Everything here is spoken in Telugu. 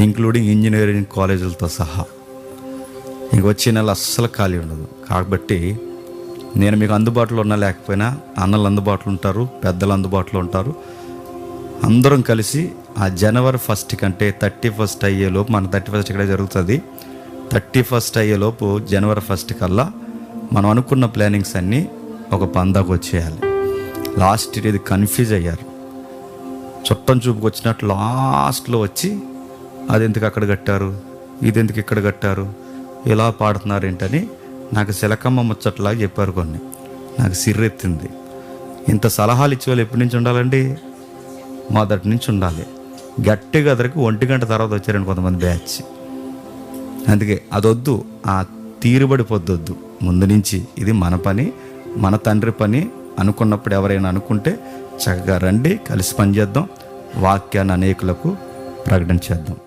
ఇంక్లూడింగ్ ఇంజనీరింగ్ కాలేజీలతో సహా. ఇంక వచ్చే నెల అస్సలు ఖాళీ ఉండదు. కాబట్టి నేను మీకు అందుబాటులో ఉన్నా లేకపోయినా అన్నలు అందుబాటులో ఉంటారు, పెద్దలు అందుబాటులో ఉంటారు. అందరం కలిసి ఆ జనవరి 1 కంటే 31 అయ్యేలోపు, మన 31 ఇక్కడే జరుగుతుంది, 31 అయ్యేలోపు జనవరి 1 కల్లా మనం అనుకున్న ప్లానింగ్స్ అన్నీ ఒక పందాకు వచ్చేయాలి. లాస్ట్ ఇయర్ ఇది కన్ఫ్యూజ్ అయ్యారు. చుట్టం చూపుకు వచ్చినట్టు లాస్ట్లో వచ్చి అది ఎందుకు అక్కడ కట్టారు, ఇది ఎందుకు ఇక్కడ కట్టారు, ఇలా పాడుతున్నారు ఏంటని నాకు శిలకమ్మ ముచ్చట్లాగా చెప్పారు. కొన్ని నాకు సిర్రెత్తింది. ఇంత సలహాలు ఇచ్చేవాళ్ళు ఎప్పటి నుంచి ఉండాలండి? మొదటి నుంచి ఉండాలి. గట్టిగా అదరికి 1 గంట తర్వాత వచ్చారండి కొంతమంది బ్యాచ్. అందుకే అదొద్దు, ఆ తీరుబడి పొద్దొద్దు. ముందు నుంచి ఇది మన పని, మన తండ్రి పని అనుకున్నప్పుడు ఎవరైనా అనుకుంటే చక్కగా రండి, కలిసి పనిచేద్దాం, వాక్యాన్ని అనేకులకు ప్రకటన చేద్దాం.